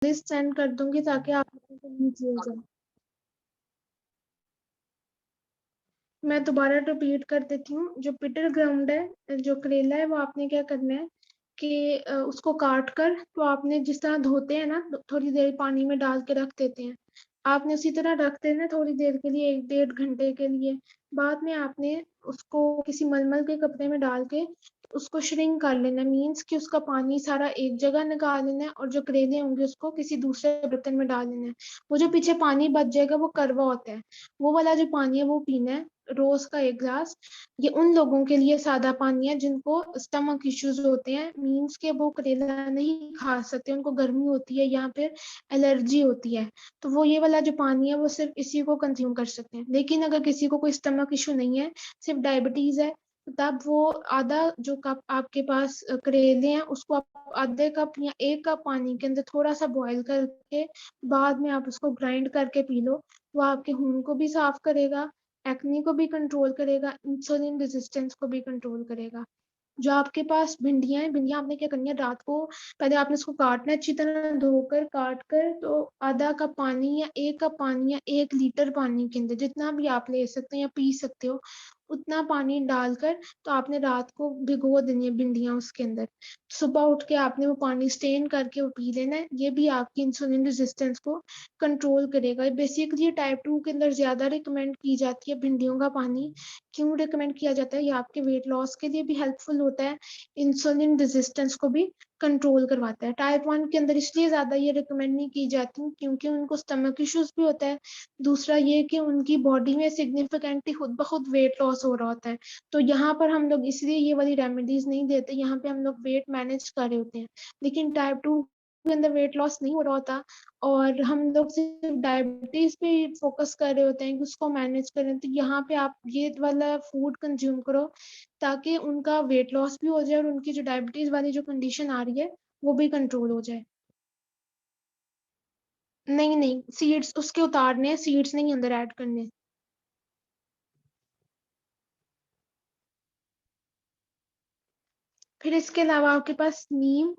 List send कर दूंगी ताकि आप नीचे हो जाए। मैं दोबारा रिपीट कर देती हूँ। जो पिटर ग्राउंड है, जो करेला है, वो आपने क्या करना है कि उसको काट कर, तो आपने जिस तरह धोते हैं ना, थोड़ी देर पानी में डाल के रख देते हैं, आपने उसी तरह रख देना थोड़ी देर के लिए, 1-1.5 घंटे के लिए। बाद में आपने उसको किसी मलमल के कपड़े में डाल के उसको श्रिंक कर लेना, मीन्स कि उसका पानी सारा एक जगह निकाल लेना है, और जो करेले होंगे उसको किसी दूसरे बर्तन में डाल लेना है। वो जो पीछे पानी बच जाएगा वो कड़वा होता है, वो वाला जो पानी है वो पीना है, रोज का 1 गिलास। ये उन लोगों के लिए सादा पानी है जिनको स्टमक इश्यूज होते हैं, मीन्स के वो करेला नहीं खा सकते, उनको गर्मी होती है या फिर एलर्जी होती है, तो वो ये वाला जो पानी है वो सिर्फ इसी को कंज्यूम कर सकते हैं। लेकिन अगर किसी को कोई स्टमक इशू नहीं है, सिर्फ डायबिटीज है, तो तब वो आधा जो कप आपके पास करेले हैं उसको आप आधे कप या 1 कप पानी के अंदर थोड़ा सा बॉईल करके बाद में आप उसको ग्राइंड करके पी लो। वो आपके खून को भी साफ करेगा, एक्ने को भी कंट्रोल करेगा, इंसुलिन रेजिस्टेंस को भी कंट्रोल करेगा। जो आपके पास भिंडियां हैं, भिंडियां आपने क्या करनी है, रात को पहले आपने उसको काटना है, अच्छी तरह धोकर काट कर, तो आधा कप पानी या 1 कप पानी या 1 लीटर पानी के अंदर जितना भी आप ले सकते हो या पी सकते हो, उतना पानी डालकर तो आपने रात को भिगो देनी है भिंडियां उसके अंदर। सुबह उठ के आपने वो पानी स्टेन करके वो पी लेना है। ये भी आपकी इंसुलिन रेजिस्टेंस को कंट्रोल करेगा। बेसिकली टाइप 2 के अंदर ज्यादा रिकमेंड की जाती है भिंडियों का पानी। क्यों रिकमेंड किया जाता है? ये आपके वेट लॉस के लिए भी हेल्पफुल होता है, इंसुलिन रेजिस्टेंस को भी कंट्रोल करवाता है। टाइप 1 के अंदर इसलिए ज्यादा ये रिकमेंड नहीं की जाती क्योंकि उनको स्टमक इश्यूज भी होता है। दूसरा ये कि उनकी बॉडी में सिग्निफिकेंटली खुद ब खुद वेट लॉस हो रहा होता है। तो यहाँ पर हम लोग इसलिए ये वाली रेमेडीज नहीं देते, यहाँ पे हम लोग वेट मैनेज कर रहे होते हैं। लेकिन टाइप 2 के अंदर वेट लॉस नहीं हो रहा होता, और हम लोग सिर्फ डायबिटीज पे फोकस कर रहे होते हैं कि उसको मैनेज करें। तो यहाँ पे आप ये वाला फूड कंज्यूम करो ताकि उनका वेट लॉस भी हो जाए और उनकी जो डायबिटीज वाली जो कंडीशन आ रही है वो भी कंट्रोल हो जाए। नहीं नहीं, सीड्स उसके उतारने हैं, सीड्स नहीं अंदर ऐड करने। फिर इसके अलावा आपके पास नीम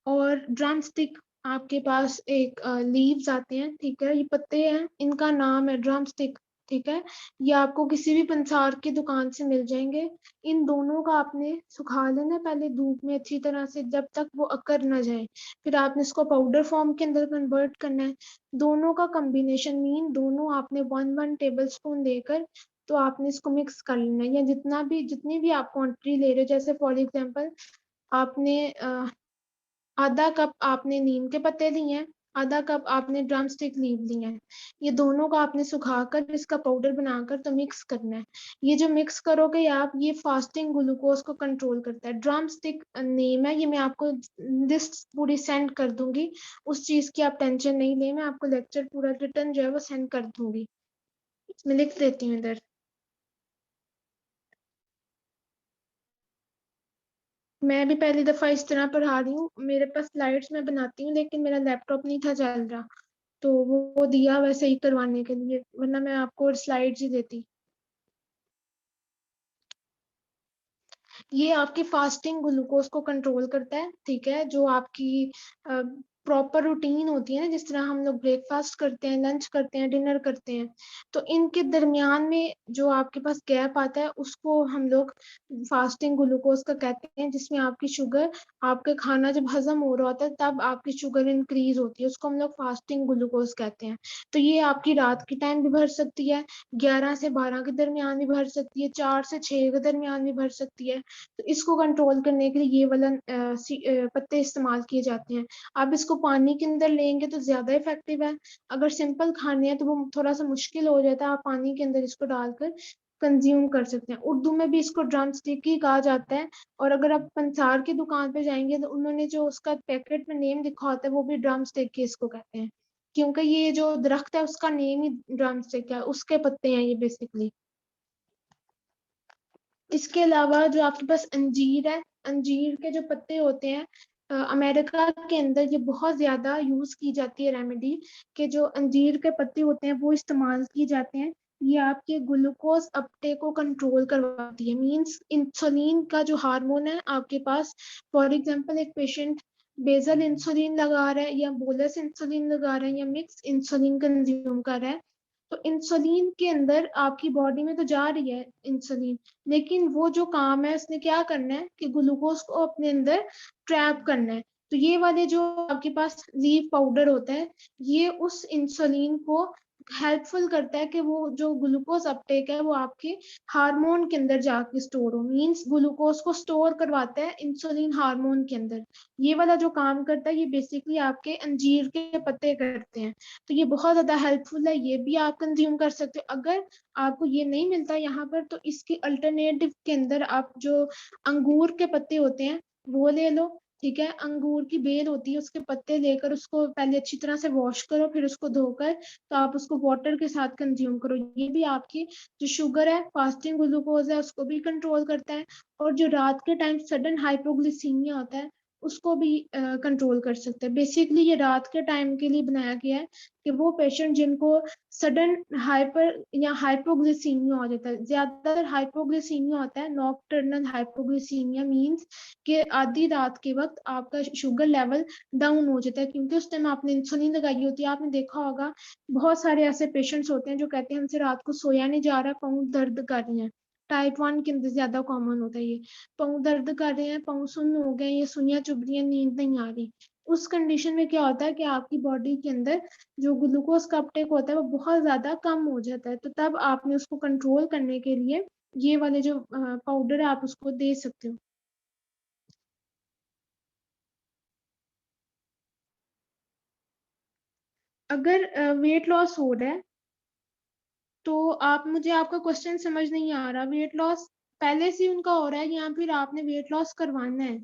और ड्रम स्टिक, आपके पास एक लीव्स आते हैं, ठीक है, ये पत्ते हैं, इनका नाम है ड्रम स्टिक। ठीक है, ये आपको किसी भी पंसार की दुकान से मिल जाएंगे। इन दोनों का आपने सुखा लेना है पहले धूप में अच्छी तरह से, जब तक वो अकर ना जाए। फिर आपने इसको पाउडर फॉर्म के अंदर कन्वर्ट करना है। दोनों का कॉम्बिनेशन मीन दोनों आपने 1-1 टेबल स्पून लेकर तो आपने इसको मिक्स कर लेना है, या जितनी भी आप क्वांटिटी ले रहे हो। जैसे फॉर एग्जांपल आपने आधा कप आपने नीम के पत्ते लिए हैं, आधा कप आपने ड्रम स्टिक लीव लिए हैं। ये दोनों का आपने सुखाकर इसका पाउडर बनाकर तो मिक्स करना है। ये जो मिक्स करोगे आप, ये फास्टिंग ग्लूकोज को कंट्रोल करता है। ड्रम स्टिक नेम है, ये मैं आपको लिस्ट पूरी सेंड कर दूंगी। उस चीज की आप टेंशन नहीं ले, मैं आपको लेक्चर पूरा रिटर्न जो है वो सेंड कर दूंगी। मैं लिख देती हूँ इधर। मैं भी पहली दफा इस तरह पढ़ा रही हूँ। मेरे पास स्लाइड्स मैं बनाती हूँ लेकिन मेरा लैपटॉप नहीं था चल रहा, तो वो दिया वैसे ही करवाने के लिए, वरना मैं आपको स्लाइड्स ही देती। ये आपकी फास्टिंग ग्लूकोज को कंट्रोल करता है, ठीक है। जो आपकी प्रॉपर रूटीन होती है ना, जिस तरह हम लोग ब्रेकफास्ट करते हैं, लंच करते हैं, डिनर करते हैं, तो इनके दरमियान में जो आपके पास गैप आता है उसको हम लोग फास्टिंग ग्लूकोज का कहते हैं, जिसमें आपकी शुगर, आपका खाना जब हजम हो रहा होता है तब आपकी शुगर इंक्रीज होती है, उसको हम लोग फास्टिंग ग्लूकोज कहते हैं। तो ये आपकी रात के टाइम भी भर सकती है, 11 से 12 के दरमियान भी भर सकती है, 4 से 6 के दरमियान भी भर सकती है। तो इसको कंट्रोल करने के लिए ये वाला पत्ते इस्तेमाल किए जाते हैं। आप इसको पानी के अंदर लेंगे तो ज्यादा इफेक्टिव है। अगर सिंपल खाने हैं तो वो थोड़ा सा मुश्किल हो जाता है, आप पानी के अंदर इसको डालकर कंज्यूम कर सकते हैं। उर्दू में भी इसको ड्रम स्टिक ही कहा जाता है। और अगर आप पंसार की दुकान पे जाएंगे तो उन्होंने जो उसका पैकेट में नेम लिखा होता है वो भी ड्रम स्टिक ही इसको कहते हैं, क्योंकि ये जो दरख्त है उसका नेम ही ड्रम स्टिक है, उसके पत्ते हैं ये बेसिकली। इसके अलावा जो आपके पास अंजीर है, अंजीर के जो पत्ते होते हैं, अमेरिका के अंदर ये बहुत ज्यादा यूज की जाती है रेमेडी, कि जो अंजीर के पत्ते होते हैं वो इस्तेमाल किए जाते हैं। ये आपके ग्लूकोज अपटेक को कंट्रोल करवाती है, मींस इंसुलिन का जो हार्मोन है आपके पास। फॉर एग्जांपल एक पेशेंट बेसल इंसुलिन लगा रहा है या बोलस इंसुलिन लगा रहा है या मिक्स इंसुलिन कंज्यूम कर रहा है, तो इंसुलिन के अंदर आपकी बॉडी में तो जा रही है इंसुलिन, लेकिन वो जो काम है उसने क्या करना है कि ग्लूकोज को अपने अंदर ट्रैप करना है। तो ये वाले जो आपके पास लीफ पाउडर होता है, ये उस इंसुलिन को हेल्पफुल करता है कि वो जो ग्लूकोज अपटेक है वो आपके हार्मोन के अंदर जाके स्टोर हो, मींस ग्लूकोज को स्टोर करवाता है इंसुलिन हार्मोन के अंदर। ये वाला जो काम करता है ये बेसिकली आपके अंजीर के पत्ते करते हैं। तो ये बहुत ज्यादा हेल्पफुल है, ये भी आप कंज्यूम कर सकते हो। अगर आपको ये नहीं मिलता यहाँ पर तो इसके अल्टरनेटिव के अंदर आप जो अंगूर के पत्ते होते हैं वो ले लो। ठीक है, अंगूर की बेल होती है, उसके पत्ते लेकर उसको पहले अच्छी तरह से वॉश करो, फिर उसको धोकर तो आप उसको वाटर के साथ कंज्यूम करो। ये भी आपकी जो शुगर है, फास्टिंग ग्लूकोज है, उसको भी कंट्रोल करता है। और जो रात के टाइम सडन हाइपोग्लिसीमिया होता है उसको भी कंट्रोल कर सकते हैं। बेसिकली ये रात के टाइम के लिए बनाया गया है कि वो पेशेंट जिनको सडन हाइपर या हाइपोग्लिसीमिया हो जाता है, ज्यादातर हाइपोग्लिसीमिया होता है, नॉकटर्नल हाइपोग्लिसीमिया मींस कि आधी रात के वक्त आपका शुगर लेवल डाउन हो जाता है, क्योंकि उस टाइम आपने इंसुलिन लगाई होती है। आपने देखा होगा बहुत सारे ऐसे पेशेंट्स होते हैं जो कहते हैं हमसे रात को सोया नहीं जा रहा, पाँव दर्द कर रही हैं। टाइप 1 के अंदर ज्यादा कॉमन होता है ये, पाँव दर्द कर रहे हैं, पाँव सुन्न हो गए, ये सुइयां चुभ रही है, नींद नहीं आ रही। उस कंडीशन में क्या होता है कि आपकी बॉडी के अंदर जो ग्लूकोज का अपटेक होता है वो बहुत ज्यादा कम हो जाता है। तो तब आपने उसको कंट्रोल करने के लिए ये वाले जो पाउडर है आप उसको दे सकते हो। अगर वेट लॉस हो रहा है तो आप, मुझे आपका क्वेश्चन समझ नहीं आ रहा, वेट लॉस पहले से उनका हो रहा है या फिर आपने वेट लॉस करवाना है?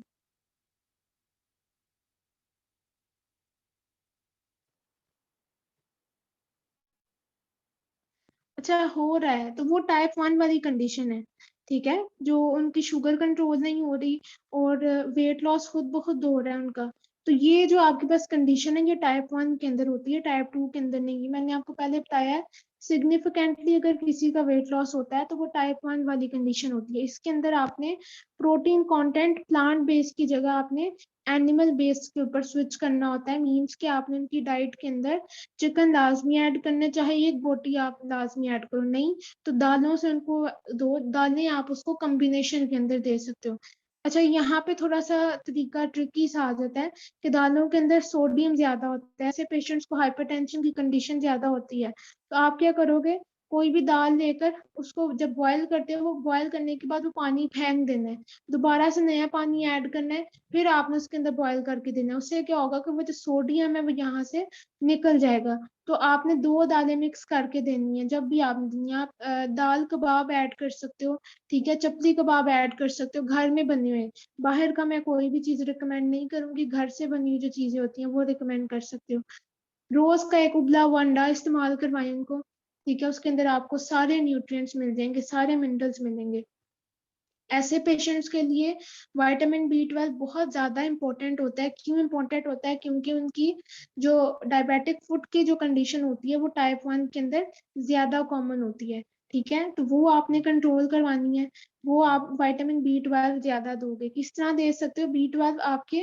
अच्छा, हो रहा है तो वो टाइप 1 वाली कंडीशन है। ठीक है, जो उनकी शुगर कंट्रोल नहीं हो रही और वेट लॉस खुद ब खुद हो रहा है उनका, तो ये जो आपके पास कंडीशन है ये टाइप 1 के अंदर होती है, टाइप 2 के अंदर नहीं है। मैंने आपको पहले बताया है, सिग्निफिकेंटली अगर किसी का वेट लॉस होता है तो वो टाइप 1 वाली कंडीशन होती है। इसके अंदर आपने प्रोटीन कंटेंट प्लांट बेस्ड की जगह आपने एनिमल बेस्ड के ऊपर स्विच करना होता है, मीन्स कि आपने उनकी डाइट के अंदर चिकन लाजमी ऐड करने, चाहे एक बोटी आप लाजमी ऐड करो, नहीं तो दालों से उनको दो दालें आप उसको कॉम्बिनेशन के अंदर दे सकते हो। अच्छा, यहाँ पे थोड़ा सा तरीका ट्रिकी सा आ जाता है कि दालों के अंदर सोडियम ज्यादा होता है, ऐसे पेशेंट्स को हाइपरटेंशन की कंडीशन ज्यादा होती है, तो आप क्या करोगे, कोई भी दाल लेकर उसको जब बॉयल करते हो, वो बॉयल करने के बाद वो पानी फेंक देना है, दोबारा से नया पानी ऐड करना है, फिर आपने उसके अंदर बॉयल करके देना है। उससे क्या होगा कि वो जो सोडियम है वो यहाँ से निकल जाएगा। तो आपने दो दालें मिक्स करके देनी है जब भी आपने देनी है। आप दाल कबाब ऐड कर सकते हो, ठीक है, चपली कबाब ऐड कर सकते हो, घर में बने हुए। बाहर का मैं कोई भी चीज रिकमेंड नहीं करूंगी, घर से बनी हुई जो चीजें होती हैं वो रिकमेंड कर सकते हो। रोज का एक उबला हुआ अंडा इस्तेमाल करवाएं उनको, ठीक है, उसके अंदर आपको सारे न्यूट्रिएंट्स मिल जाएंगे, सारे मिनरल्स मिलेंगे। ऐसे पेशेंट्स के लिए विटामिन B12 बहुत ज्यादा इंपॉर्टेंट होता है। क्यों इंपॉर्टेंट होता है? क्योंकि उनकी जो डायबिटिक फुट की जो कंडीशन होती है वो टाइप 1 के अंदर ज्यादा कॉमन होती है। ठीक है, तो वो आपने कंट्रोल करवानी है। वो आप विटामिन B12 ज्यादा दोगे, किस तरह दे सकते हो? B12 आपके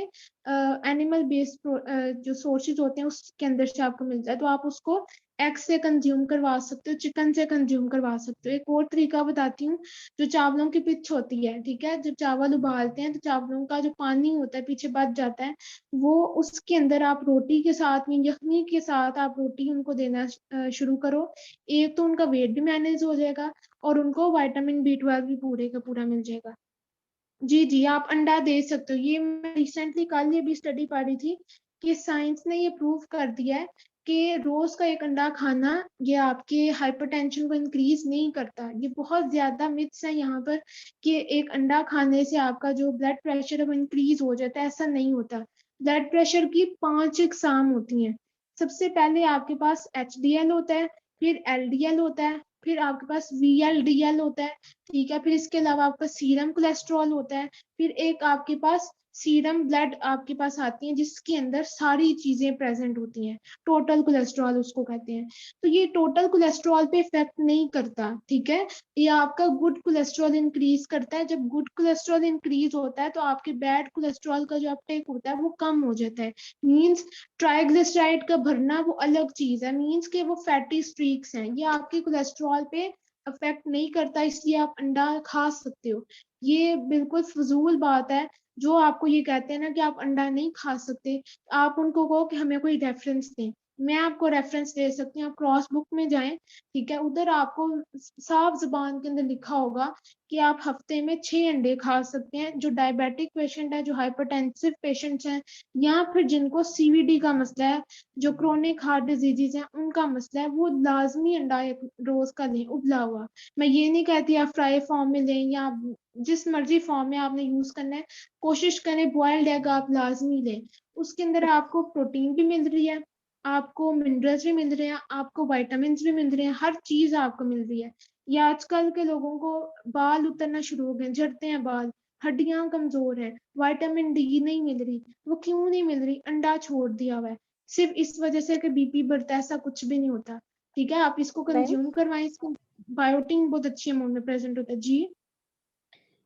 एनिमल बेस्ड जो सोर्सेज होते हैं उसके अंदर से आपको मिल जाए, तो आप उसको एग से कंज्यूम करवा सकते हो, चिकन से कंज्यूम करवा सकते हो। एक और तरीका बताती हूँ, जो चावलों की पिच होती है, ठीक है, जब चावल उबालते हैं तो चावलों का जो पानी होता है पीछे बच जाता है, वो उसके अंदर आप रोटी के साथ में, यखनी के साथ आप रोटी उनको देना शुरू करो। एक तो उनका वेट भी मैनेज हो जाएगा और उनको विटामिन B12 भी पूरे का पूरा मिल जाएगा। जी जी, आप अंडा दे सकते हो। ये मैं रिसेंटली कल ये भी स्टडी पढ़ रही थी कि साइंस ने ये प्रूव कर दिया है कि रोज का एक अंडा खाना ये आपके हाइपरटेंशन को इंक्रीज नहीं करता। ये बहुत ज्यादा मिथ्स है यहाँ पर कि एक अंडा खाने से आपका जो ब्लड प्रेशर है वो इंक्रीज हो जाता है, ऐसा नहीं होता। ब्लड प्रेशर की 5 इकसाम होती हैं। सबसे पहले आपके पास HDL होता है, फिर LDL होता है, फिर आपके पास VLDL होता है, ठीक है, फिर इसके अलावा आपका सीरम कोलेस्ट्रॉल होता है, फिर एक आपके पास सीरम ब्लड आपके पास आती है जिसके अंदर सारी चीजें प्रेजेंट होती हैं, टोटल कोलेस्ट्रॉल उसको कहते हैं। तो ये टोटल कोलेस्ट्रॉल पे इफेक्ट नहीं करता, ठीक है। ये आपका गुड कोलेस्ट्रॉल इंक्रीज करता है। जब गुड कोलेस्ट्रॉल इंक्रीज होता है तो आपके बैड कोलेस्ट्रॉल का जो अपटेक होता है वो कम हो जाता है। मीन्स ट्राइग्लिसराइड का भरना वो अलग चीज है, मीन्स के वो फैटी स्ट्रीक्स हैं, ये आपके कोलेस्ट्रॉल पे अफेक्ट नहीं करता, इसलिए आप अंडा खा सकते हो। ये बिल्कुल फजूल बात है। जो आपको ये कहते हैं ना कि आप अंडा नहीं खा सकते, आप उनको कहो कि हमें कोई रेफरेंस दें। मैं आपको रेफरेंस दे सकती हूँ, आप क्रॉस बुक में जाएं, ठीक है, उधर आपको साफ जुबान के अंदर लिखा होगा कि आप हफ्ते में 6 अंडे खा सकते हैं। जो डायबिटिक पेशेंट है, जो हाइपरटेंसिव पेशेंट्स हैं, या फिर जिनको सीवीडी का मसला है, जो क्रोनिक हार्ट डिजीजेज हैं उनका मसला है, वो लाजमी अंडा एक रोज का लें उबला हुआ। मैं ये नहीं कहती आप फ्राई फॉर्म में लें या जिस मर्जी फॉर्म में आपने यूज करना है, कोशिश करें बॉइल्ड एग आप लाजमी लें। उसके अंदर आपको प्रोटीन भी मिल रही है, आपको मिनरल्स भी मिल रहे हैं, आपको विटामिन भी मिल रहे हैं, हर चीज आपको मिल रही है। ये आजकल के लोगों को बाल उतरना शुरू हो गए, झड़ते हैं बाल, हड्डियां कमजोर है, विटामिन डी नहीं मिल रही। वो क्यों नहीं मिल रही? अंडा छोड़ दिया हुआ है, सिर्फ इस वजह से कि बीपी बढ़ता है। ऐसा कुछ भी नहीं होता, ठीक है। आप इसको मैम कंज्यूम करवाएं, इसको बायोटीन बहुत अच्छी अमाउंट में प्रेजेंट होता है जी।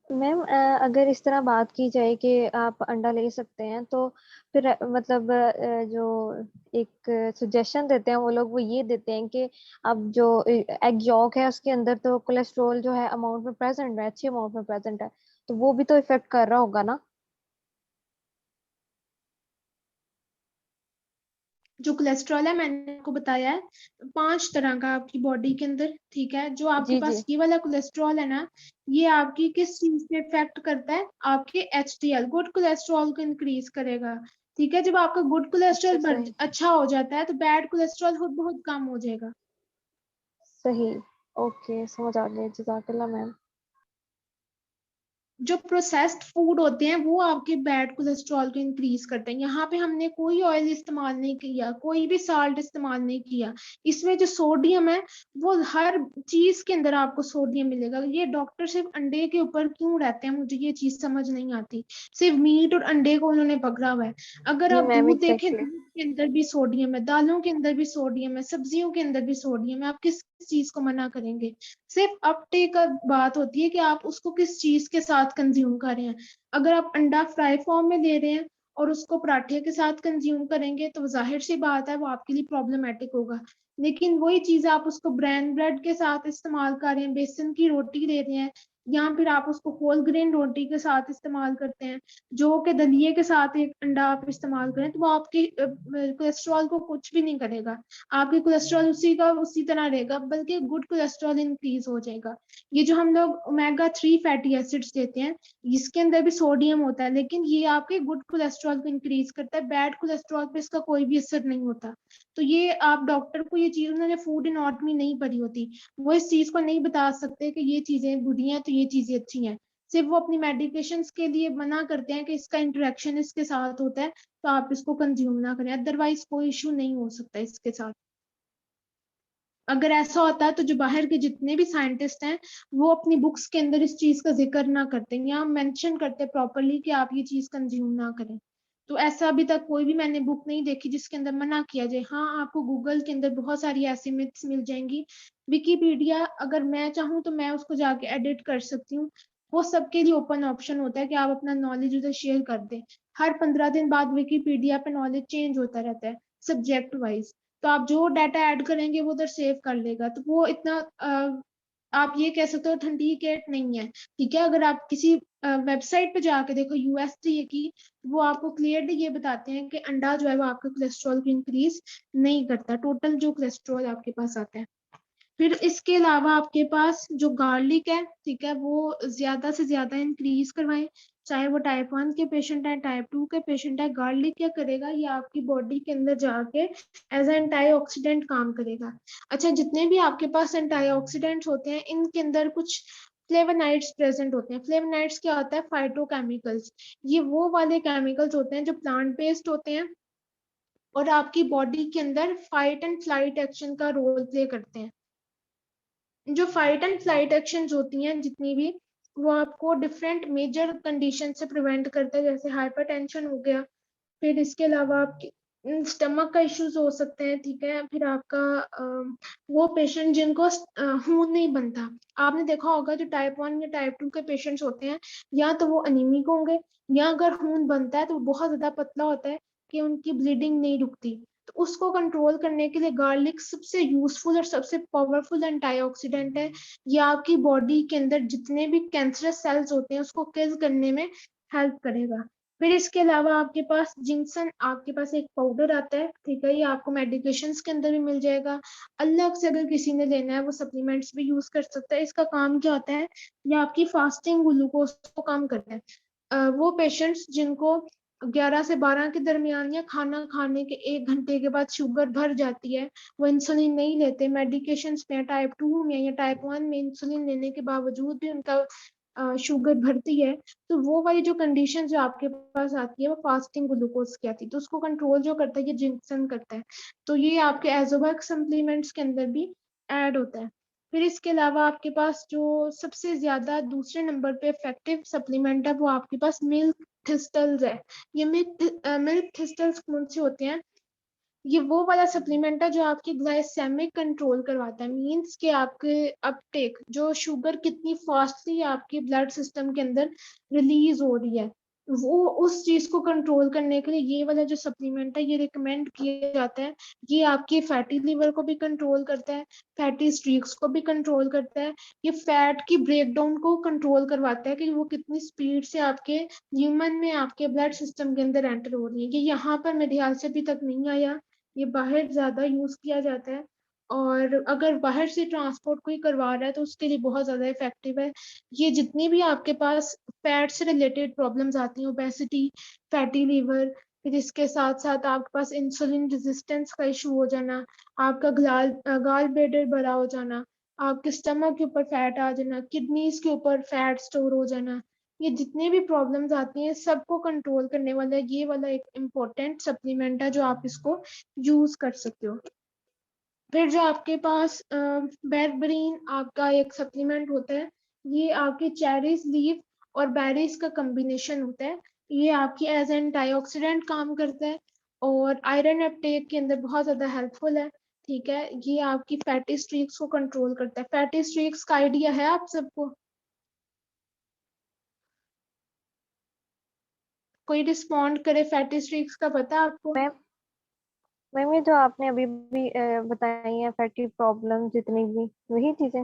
मैम अगर इस तरह बात की जाए कि आप अंडा ले सकते हैं, तो फिर मतलब जो एक सजेशन देते हैं वो लोग, वो ये देते हैं कि अब जो एग यॉक है उसके अंदर तो कोलेस्ट्रॉल जो है अमाउंट में प्रेजेंट है, अच्छी अमाउंट में प्रेजेंट है, तो वो भी तो इफेक्ट कर रहा होगा ना। जो कोलेस्ट्रॉल है मैंने आपको बताया है 5 तरह का आपकी बॉडी के अंदर, ठीक है। जो आपके जी जी। पास ये वाला कोलेस्ट्रॉल है ना, ये आपकी किस चीज पे इफेक्ट करता है? आपके एचडीएल गुड कोलेस्ट्रॉल को इंक्रीज करेगा, ठीक है। जब आपका गुड अच्छा कोलेस्ट्रॉल सही। अच्छा हो जाता है तो बैड कोलेस्ट्रॉल खुद बहुत कम हो जाएगा। सही। ओके, समझ आ गया, जज़ाकल्लाह मैम। जो प्रोसेस्ड फूड होते हैं वो आपके बैड कोलेस्ट्रॉल को इंक्रीज करते हैं। यहाँ पे हमने कोई ऑयल इस्तेमाल नहीं किया, कोई भी साल्ट इस्तेमाल नहीं किया। इसमें जो सोडियम है वो हर चीज के अंदर आपको सोडियम मिलेगा। ये डॉक्टर सिर्फ अंडे के ऊपर क्यों रहते हैं, मुझे ये चीज समझ नहीं आती। सिर्फ मीट और अंडे को उन्होंने पकड़ा हुआ है। अगर जी आप मैम, दूध देखें, एग्जैक्टली। दूध के अंदर भी सोडियम है, दालों के अंदर भी सोडियम है, सब्जियों के अंदर भी सोडियम है। आप किस चीज को मना करेंगे? सिर्फ अपटेक का बात होती है कि आप उसको किस चीज के साथ कंज्यूम कर रहे हैं। अगर आप अंडा फ्राई फॉर्म में ले रहे हैं और उसको पराठे के साथ कंज्यूम करेंगे तो जाहिर सी बात है वो आपके लिए प्रॉब्लमेटिक होगा। लेकिन वही चीज आप उसको ब्राउन ब्रेड के साथ इस्तेमाल कर रहे हैं, बेसन की रोटी ले रहे हैं, या फिर आप उसको होल ग्रेन रोटी के साथ इस्तेमाल करते हैं, जो कि दलिए के साथ एक अंडा आप इस्तेमाल करें, तो वो आपके कोलेस्ट्रॉल को कुछ भी नहीं करेगा। आपके कोलेस्ट्रॉल उसी का उसी तरह रहेगा, बल्कि गुड कोलेस्ट्रॉल इंक्रीज हो जाएगा। ये जो हम लोग ओमेगा 3 फैटी एसिड्स लेते हैं, इसके अंदर भी सोडियम होता है, लेकिन ये आपके गुड कोलेस्ट्रॉल को इंक्रीज करता है, बैड कोलेस्ट्रॉल पे इसका कोई भी असर नहीं होता। तो ये आप डॉक्टर को ये चीज, उन्होंने फूड एनाटॉमी नहीं पढ़ी होती, वो इस चीज को नहीं बता सकते कि ये चीजें बुरी हैं तो ये चीजें अच्छी हैं। सिर्फ वो अपनी मेडिकेशंस के लिए मना करते हैं कि इसका इंटरेक्शन इसके साथ होता है तो आप इसको कंज्यूम ना करें, अदरवाइज कोई इशू नहीं हो सकता इसके साथ। अगर ऐसा होता है तो जो बाहर के जितने भी साइंटिस्ट हैं वो अपनी बुक्स के अंदर इस चीज का जिक्र ना करते या मेंशन करते प्रॉपरली कि आप ये चीज कंज्यूम ना करें। तो ऐसा अभी तक कोई भी मैंने बुक नहीं देखी जिसके अंदर मना किया जाए। हाँ, आपको गूगल के अंदर बहुत सारी ऐसी मिथ्स मिल जाएंगी। विकीपीडिया अगर मैं चाहूँ तो मैं उसको जाके एडिट कर सकती हूँ। वो सबके लिए ओपन ऑप्शन होता है कि आप अपना नॉलेज उधर शेयर कर दें। हर 15 दिन बाद विकीपीडिया पे नॉलेज चेंज होता रहता है सब्जेक्ट वाइज। तो आप जो डाटा ऐड करेंगे वो उधर सेव कर लेगा, तो वो इतना आप ये कह सकते हो ऑथेंटिकेट नहीं है, ठीक है। अगर आप किसी वेबसाइट पे जाके देखो यूएसडीए की, वो आपको क्लियरली ये बताते हैं कि अंडा जो है वो आपके कोलेस्ट्रॉल को इंक्रीज नहीं करता, टोटल जो कोलेस्ट्रॉल आपके पास आता है। फिर इसके अलावा आपके पास जो गार्लिक है, ठीक है, वो ज्यादा से ज्यादा इंक्रीज करवाएं। चाहे वो टाइप 1 के पेशेंट है, टाइप 2 के पेशेंट है। गार्लिक क्या करेगा, ये आपकी बॉडी के अंदर जाके एज एंटीऑक्सीडेंट काम करेगा। अच्छा, जितने भी आपके पास एंटीऑक्सीडेंट्स होते हैं इनके अंदर कुछ फ्लेवोनाइड्स प्रेजेंट होते हैं। फ्लेवोनाइड्स क्या होता है? फाइटोकेमिकल्स। ये वो वाले केमिकल्स होते हैं जो प्लांट बेस्ड होते हैं और आपकी बॉडी के अंदर फाइट एंड फ्लाइट एक्शन का रोल प्ले करते हैं। जो फाइट एंड फ्लाइट एक्शंस होती हैं जितनी भी, वो आपको डिफरेंट मेजर कंडीशन से प्रिवेंट करता है, जैसे हाइपरटेंशन हो गया। फिर इसके अलावा आपके स्टमक का इश्यूज हो सकते हैं, ठीक है। फिर आपका वो पेशेंट जिनको खून नहीं बनता, आपने देखा होगा जो टाइप 1 या टाइप 2 के पेशेंट्स होते हैं, या तो वो अनीमिक होंगे, या अगर खून बनता है तो बहुत ज्यादा पतला होता है कि उनकी ब्लीडिंग नहीं रुकती। तो उसको कंट्रोल करने के लिए गार्लिक सबसे यूजफुल और सबसे पावरफुल एंटीऑक्सीडेंट है। ये आपकी बॉडी के अंदर जितने भी कैंसरस सेल्स होते हैं उसको किल करने में हेल्प करेगा। फिर इसके अलावा आपके पास जिंक्सन, आपके पास एक पाउडर आता है, ठीक है। ये आपको मेडिकेशंस के अंदर भी मिल जाएगा। अलग से अगर किसी ने लेना है वो सप्लीमेंट्स भी यूज कर सकता है। इसका काम क्या होता है, ये आपकी फास्टिंग ग्लूकोज को कम करता है। वो पेशेंट्स जिनको 11 से 12 के दरमियान या खाना खाने के 1 घंटे के बाद शुगर भर जाती है, वो इंसुलिन नहीं लेते, मेडिकेशंस में टाइप 2 में या टाइप 1 में इंसुलिन लेने के बावजूद भी उनका शुगर भरती है, तो वो वाली जो कंडीशन जो आपके पास आती है वो फास्टिंग ग्लूकोज की आती है, तो उसको कंट्रोल जो करता है ये जिंक्सन करता है। तो ये आपके एजोबैक सप्लीमेंट्स के अंदर भी ऐड होता है। फिर इसके अलावा आपके पास जो सबसे ज्यादा दूसरे नंबर पे इफेक्टिव सप्लीमेंट है वो आपके पास मिल्क थिस्टल्स है। ये मिल्क थिस्टल्स कौन से होते हैं, ये वो वाला सप्लीमेंट है जो आपकी ग्लाइसेमिक कंट्रोल करवाता है। मींस कि आपके अपटेक, जो शुगर कितनी फास्टली आपके ब्लड सिस्टम के अंदर रिलीज हो रही है, वो उस चीज को कंट्रोल करने के लिए ये वाला जो सप्लीमेंट है ये रिकमेंड किया जाता है। ये आपकी फैटी लिवर को भी कंट्रोल करता है, फैटी स्ट्रीक्स को भी कंट्रोल करता है। ये फैट की ब्रेकडाउन को कंट्रोल करवाता है कि वो कितनी स्पीड से आपके ह्यूमन में आपके ब्लड सिस्टम के अंदर एंटर हो रही है। ये यहाँ पर मेरे ख्याल से अभी तक नहीं आया, ये बाहर ज्यादा यूज किया जाता है। और अगर बाहर से ट्रांसपोर्ट कोई करवा रहा है तो उसके लिए बहुत ज्यादा इफेक्टिव है। ये जितनी भी आपके पास फैट से रिलेटेड प्रॉब्लम्स आती हैं, ओबेसिटी, फैटी लिवर, फिर इसके साथ साथ आपके पास इंसुलिन रेजिस्टेंस का इशू हो जाना, आपका गाल ब्लेडर बड़ा हो जाना, आपके स्टमक के ऊपर फैट आ जाना, किडनीज के ऊपर फैट स्टोर हो जाना, ये जितने भी प्रॉब्लम्स आती हैं सबको कंट्रोल करने वाला ये वाला एक इम्पोर्टेंट सप्लीमेंट है जो आप इसको यूज कर सकते हो। फिर जो आपके पास बेरबरीन आपका एक सप्लीमेंट होता है, ये आपके चेरीज लीफ और बेरीज का कॉम्बिनेशन होता है। ये आपकी एज एंटीऑक्सीडेंट काम करता है और आयरन अपटेक के अंदर बहुत ज्यादा हेल्पफुल है, ठीक है। ये आपकी फैटी स्ट्रीक्स को कंट्रोल करता है। फैटी स्ट्रीक्स का आइडिया है आप सबको? कोई रिस्पॉन्ड करे, फैटी स्ट्रीक्स का पता है आपको? मैम मैम ये जो आपने अभी भी बताई है फैटी प्रॉब्लम जितनी भी वही चीजें।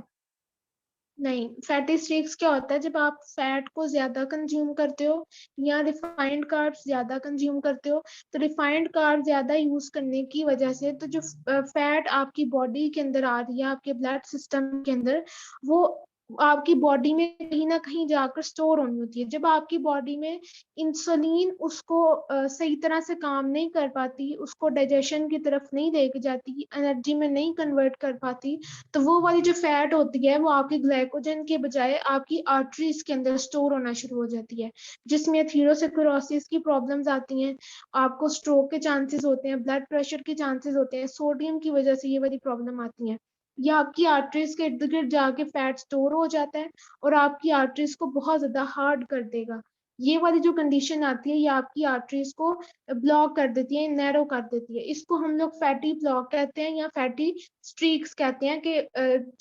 नहीं, फैटी स्ट्रीक्स क्या होता है, जब आप फैट को ज्यादा कंज्यूम करते हो या रिफाइंड कार्ब्स ज्यादा कंज्यूम करते हो, तो रिफाइंड कार्ब ज्यादा यूज करने की वजह से तो जो फैट आपकी बॉडी के अंदर आ रही है, आपके ब्लड सिस्टम के अंदर, वो आपकी बॉडी में कहीं ना कहीं जाकर स्टोर होनी होती है। जब आपकी बॉडी में इंसुलिन उसको सही तरह से काम नहीं कर पाती, उसको डाइजेशन की तरफ नहीं लेके जाती, एनर्जी में नहीं कन्वर्ट कर पाती, तो वो वाली जो फैट होती है वो आपकी ग्लाइकोजन के बजाय आपकी आर्टरीज के अंदर स्टोर होना शुरू हो जाती है, जिसमें एथेरोस्क्लेरोसिस की प्रॉब्लम्स आती हैं, आपको स्ट्रोक के चांसेस होते हैं, ब्लड प्रेशर के चांसेस होते हैं, सोडियम की वजह से ये वाली प्रॉब्लम आती है। ये आपकी आर्टरीज के इर्द गिर्द जाके फैट स्टोर हो जाता है और आपकी आर्टरीज को बहुत ज्यादा हार्ड कर देगा। ये वाली जो कंडीशन आती है ये आपकी आर्टरीज को ब्लॉक कर देती है, नैरो कर देती है। इसको हम लोग फैटी ब्लॉक कहते हैं या फैटी स्ट्रीक्स कहते हैं कि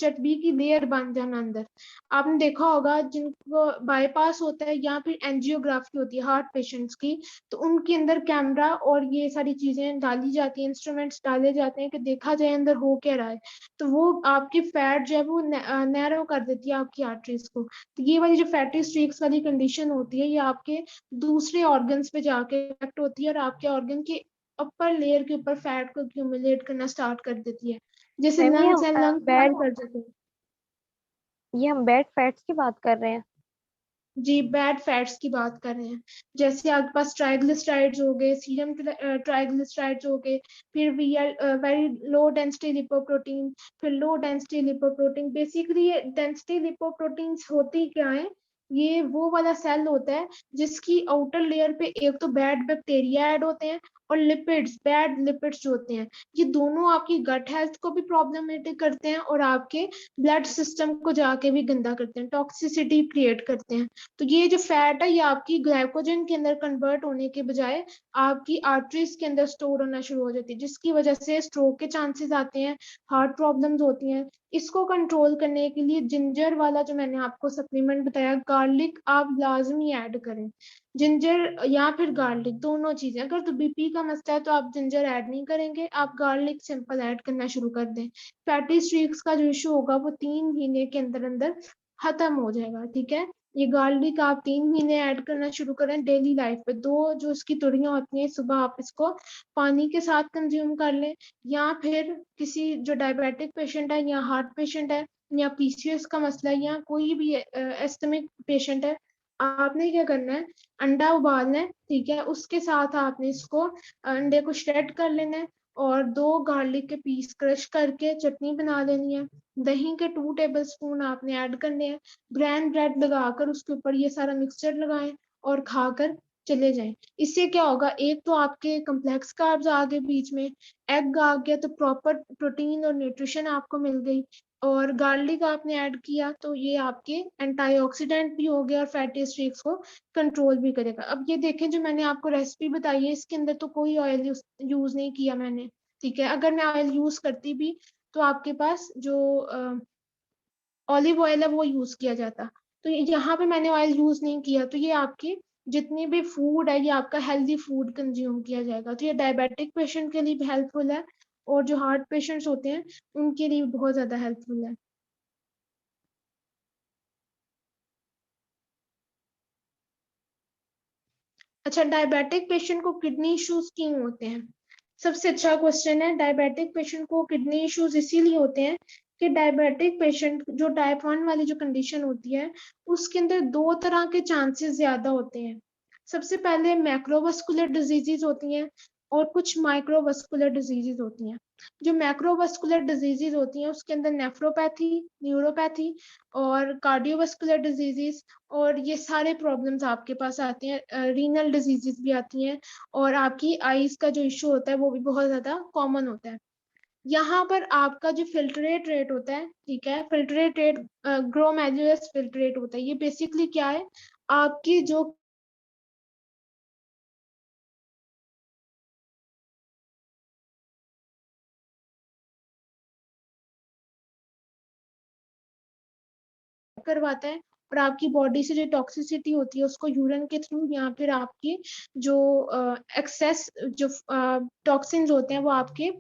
चर्बी की लेयर बन जाना अंदर। आपने देखा होगा जिनको बाईपास होता है या फिर एंजियोग्राफी होती है हार्ट पेशेंट्स की, तो उनके अंदर कैमरा और ये सारी चीजें डाली जाती हैं, इंस्ट्रूमेंट्स डाले जाते हैं कि देखा जाए अंदर हो क्या रहा है। तो वो आपकी फैट जो है वो नैरो कर देती है आपकी आर्टरीज को। तो ये वाली जो फैटी स्ट्रीक्स वाली कंडीशन होती है ये आपके दूसरे ऑर्गन्स पे जाके इफेक्ट होती है और आपके ऑर्गन के अपर लेयर के ऊपर फैट को एक्यूमुलेट करना स्टार्ट कर देती है, जैसे ma'am lungs and lungs bad कर देते हैं। ये हम बैड फैट्स की बात कर रहे हैं। जी, बैड फैट्स की बात कर रहे हैं। जैसे आपके पास ट्राइग्लिसराइड्स हो गए, सीरम ट्राइग्लिसराइड्स हो गए, फिर we are very low density lipoprotein, फिर लो डेंसिटी लिपोप्रोटीन। बेसिकली ये डेंसिटी लिपोप्रोटीन्स होती क्या है, ये वो वाला सेल होता है जिसकी आउटर लेयर पे एक तो बैड बैक्टीरिया ऐड होते हैं और लिपिड्स, बैड लिपिड्स जो होते हैं, ये दोनों आपकी गट हेल्थ को भी प्रॉब्लमेटिक करते हैं और आपके ब्लड सिस्टम को जाके भी गंदा करते हैं, टॉक्सिसिटी क्रिएट करते हैं। तो ये जो फैट है ये आपकी ग्लाइकोजन के अंदर कन्वर्ट होने के बजाय आपकी आर्टरीज के अंदर स्टोर होना शुरू हो जाती है, जिसकी वजह से स्ट्रोक के चांसेस आते हैं, हार्ट प्रॉब्लम्स होती हैं। इसको कंट्रोल करने के लिए जिंजर वाला जो मैंने आपको सप्लीमेंट बताया, गार्लिक आप लाजमी ऐड करें। जिंजर या फिर गार्लिक, दोनों चीजें। अगर तो बीपी का मसला है तो आप जिंजर ऐड नहीं करेंगे, आप गार्लिक सिंपल ऐड करना शुरू कर दें। फैटी स्ट्रीक्स का जो इशू होगा वो 3 महीने के अंदर अंदर खत्म हो जाएगा, ठीक है। ये गार्लिक आप 3 महीने ऐड करना शुरू करें डेली लाइफ पे। दो जो इसकी तुड़ियां होती हैं, सुबह आप इसको पानी के साथ कंज्यूम कर लें, या फिर किसी जो डायबिटिक पेशेंट है या हार्ट पेशेंट है या पीसीओएस का मसला है या कोई भी एस्थमिक पेशेंट है, आपने क्या करना है, अंडा उबालना है, ठीक है। उसके साथ आपने इसको अंडे को श्रेड कर लेना है और 2 गार्लिक के पीस क्रश करके चटनी बना लेनी है। दही के 2 टेबल स्पून आपने ऐड करने हैं। ब्राउन ब्रेड लगाकर उसके ऊपर ये सारा मिक्सचर लगाएं और खाकर चले जाएं। इससे क्या होगा, एक तो आपके कम्प्लेक्स कार्ब्स आ गए बीच में, एग आ गया तो प्रॉपर प्रोटीन और न्यूट्रिशन आपको मिल गई, और गार्लिक आपने ऐड किया तो ये आपके एंटीऑक्सीडेंट भी हो गया और फैटी स्ट्रीक्स को कंट्रोल भी करेगा। अब ये देखें, जो मैंने आपको रेसिपी बताई है इसके अंदर तो कोई ऑयल यूज नहीं किया मैंने, ठीक है। अगर मैं ऑयल यूज करती भी तो आपके पास जो ऑलिव ऑयल है वो यूज किया जाता। तो यहाँ पे मैंने ऑयल यूज नहीं किया, तो ये आपकी जितनी भी फूड है ये आपका हेल्दी फूड कंज्यूम किया जाएगा। तो ये डायबिटिक पेशेंट के लिए भी हेल्पफुल है और जो हार्ट पेशेंट्स होते हैं उनके लिए बहुत ज्यादा हेल्पफुल है। अच्छा, डायबिटिक पेशेंट को किडनी इश्यूज क्यों होते हैं? सबसे अच्छा क्वेश्चन है। डायबिटिक पेशेंट को किडनी इश्यूज इसीलिए होते हैं कि डायबिटिक पेशेंट जो टाइप 1 वाली जो कंडीशन होती है उसके अंदर 2 तरह के चांसेस ज्यादा होते हैं। सबसे पहले मैक्रोवास्कुलर डिजीजेज होती हैं और कुछ माइक्रोवास्कुलर डिजीजेज होती हैं। जो मैक्रोवास्कुलर डिजीजेज होती हैं उसके अंदर नेफ्रोपैथी, न्यूरोपैथी और कार्डियोवास्कुलर डिजीजेज, और ये सारे प्रॉब्लम्स आपके पास आते हैं। रीनल डिजीजेस भी आती हैं और आपकी आईज का जो इशू होता है वो भी बहुत ज्यादा कॉमन होता है। यहाँ पर आपका जो फिल्ट्रेट रेट होता है, ठीक है, फिल्ट्रेट रेट ग्लोमेरुलस फिल्ट्रेट होता है। ये बेसिकली क्या है, आपकी जो करवाता है और आपकी बॉडी से जो टॉक्सिसिटी होती है उसको यूरिन के थ्रू या फिर आपकी जो एक्सेस जो टॉक्सिन्स होते हैं वो आपके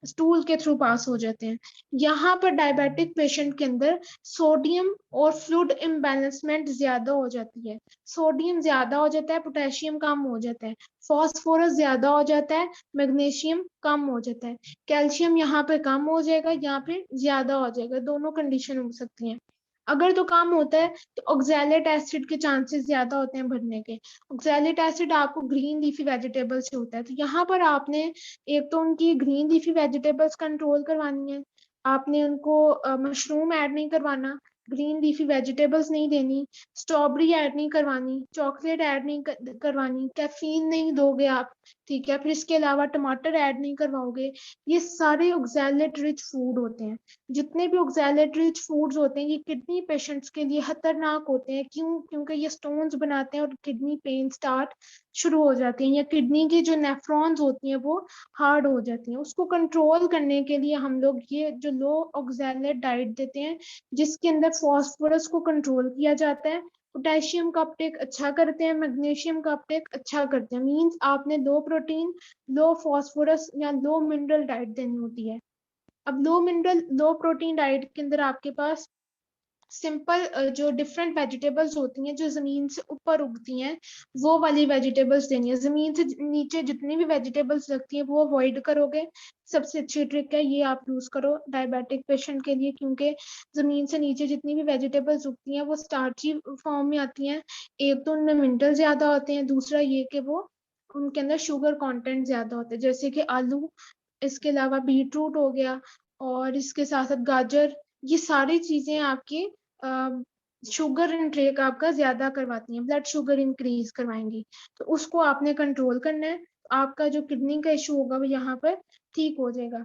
स्टूल के थ्रू पास हो जाते हैं। यहाँ पर डायबिटिक पेशेंट के अंदर सोडियम और फ्लूइड इम्बैलेंसमेंट ज्यादा हो जाती है। सोडियम ज्यादा हो जाता है, पोटेशियम कम हो जाता है, फॉस्फोरस ज्यादा हो जाता है, मैग्नीशियम कम हो जाता है, कैल्शियम यहाँ पे कम हो जाएगा या फिर ज्यादा हो जाएगा, दोनों कंडीशन हो सकती हैं। अगर तो कम होता है तो ऑक्सैलिक एसिड के चांसेस ज्यादा होते हैं बढ़ने के। ऑक्सैलिक एसिड आपको ग्रीन लीफी वेजिटेबल से होता है, तो यहाँ पर आपने एक तो उनकी ग्रीन लीफी वेजिटेबल्स कंट्रोल करवानी है, आपने उनको मशरूम ऐड नहीं करवाना, ग्रीन लीफी वेजिटेबल्स नहीं देनी, स्ट्रॉबेरी ऐड नहीं करवानी, चॉकलेट ऐड नहीं करवानी, कैफीन नहीं दोगे आप, ठीक है। फिर इसके अलावा टमाटर ऐड नहीं करवाओगे। ये सारे ऑक्सैलेट रिच फूड होते हैं। जितने भी ऑक्सैलेट रिच फूड्स होते हैं ये किडनी पेशेंट्स के लिए खतरनाक होते हैं। क्यों? क्योंकि ये स्टोन्स बनाते हैं और किडनी पेन स्टार्ट शुरू हो जाती हैं, या किडनी की जो नेफ्रॉन्स होती हैं वो हार्ड हो जाती हैं। उसको कंट्रोल करने के लिए हम लोग ये जो लो ऑक्सैलेट डाइट देते हैं जिसके अंदर फॉस्फोरस को कंट्रोल किया जाता है, पोटेशियम का अपटेक अच्छा करते हैं, मैग्नीशियम का अपटेक अच्छा करते हैं। मींस आपने लो प्रोटीन, लो फॉस्फोरस या लो मिनरल डाइट देनी होती है। अब लो मिनरल लो प्रोटीन डाइट के अंदर आपके पास सिंपल जो डिफरेंट वेजिटेबल्स होती हैं जो जमीन से ऊपर उगती हैं वो वाली वेजिटेबल्स देनी है। जमीन से नीचे जितनी भी वेजिटेबल्स लगती हैं वो अवॉइड करोगे। सबसे अच्छी ट्रिक है ये आप यूज करो डायबिटिक पेशेंट के लिए, क्योंकि जमीन से नीचे जितनी भी वेजिटेबल्स उगती हैं वो स्टार्ची फॉर्म में आती हैं। एक तो उनमें मिनरल ज्यादा होते हैं, दूसरा ये कि वो उनके अंदर शुगर कंटेंट ज्यादा होते हैं, जैसे कि आलू, इसके अलावा बीट रूट हो गया, और इसके साथ साथ गाजर। ये सारी चीजें आपकी शुगर इंटेक आपका ज्यादा करवाती हैं, ब्लड शुगर इंक्रीज करवाएंगी। तो उसको आपने कंट्रोल करना है। आपका जो किडनी का इशू होगा वो यहाँ पर ठीक हो जाएगा।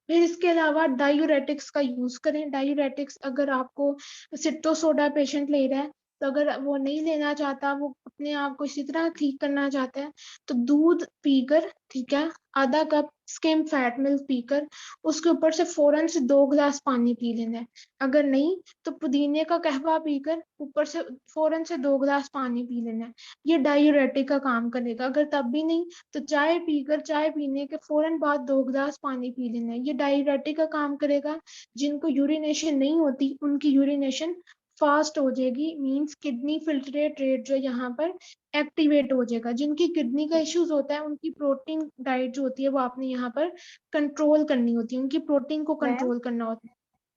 फिर इसके अलावा डायूरेटिक्स का यूज करें। डायूरेटिक्स अगर आपको सिट्रो सोडा पेशेंट ले रहा है, तो अगर वो नहीं लेना चाहता, वो अपने आप को इसी तरह ठीक करना चाहता है, तो दूध पीकर, ठीक है, आधा कप स्किम फैट मिल्क पीकर उसके ऊपर से फौरन से 2 गिलास पानी पी लेना है। अगर नहीं तो पुदीने का कहवा पीकर ऊपर से फौरन से 2 गिलास पानी पी लेना है। ये डायूरेटिक का काम करेगा। अगर तब भी नहीं तो चाय पीकर, चाय पीने के फौरन बाद 2 गिलास पानी पी लेना है। ये डायूरेटिक का काम करेगा। जिनको यूरिनेशन नहीं होती उनकी यूरिनेशन फास्ट हो जाएगी, मींस किडनी फिल्ट्रेट रेट जो यहाँ पर एक्टिवेट हो जाएगा। जिनकी किडनी का इश्यूज होता है उनकी प्रोटीन डाइट जो होती है वो आपने यहाँ पर कंट्रोल करनी होती है, उनकी प्रोटीन को मैम कंट्रोल करना होता है।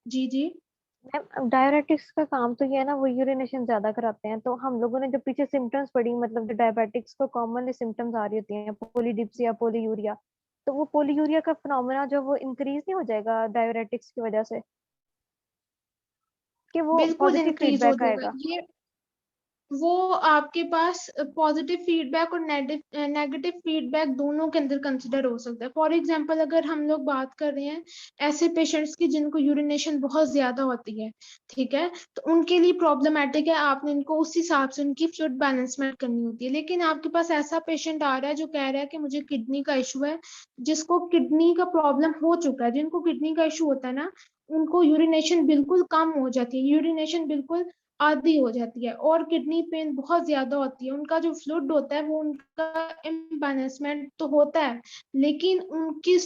जी जी। मैम डायरेटिक्स का काम तो ये है ना, वो यूरिनेशन ज्यादा कराते हैं। तो हम लोगों ने जो पीछे सिम्टम्स पढ़ी, मतलब जो डायबिटिक्स को कॉमनली सिम्टम्स आ रही होती हैं, पोलीडिप्सिया, पोलीयूरिया, तो वो पोलीयूरिया का फिनोमेना जो वो इंक्रीज नहीं हो जाएगा डायरेटिक्स की वजह से, कि वो बिल्कुल पॉजिटिव इंक्रीज हो फीडबैक जाएगा आएगा? ये। वो आपके पास पॉजिटिव फीडबैक और नेगेटिव फीडबैक दोनों के अंदर कंसिडर हो सकता है। फॉर एग्जांपल अगर हम लोग बात कर रहे हैं ऐसे पेशेंट्स की जिनको यूरिनेशन बहुत ज्यादा होती है, ठीक है, तो उनके लिए प्रॉब्लमेटिक है, आपने इनको उस हिसाब से उनकी फ्लूइड बैलेंसमेंट करनी होती है। लेकिन आपके पास ऐसा पेशेंट आ रहा है जो कह रहा है कि मुझे किडनी का इशू है, जिसको किडनी का प्रॉब्लम हो चुका है, जिनको किडनी का इशू होता है ना, उनको यूरिनेशन बिल्कुल कम हो जाती है, यूरिनेशन बिल्कुल आधी हो जाती है, और किडनी पेन बहुत ज्यादा होती है। उनका जो फ्लूइड होता है वो उनका इम्बैलेंसमेंट तो होता है, लेकिन उनकी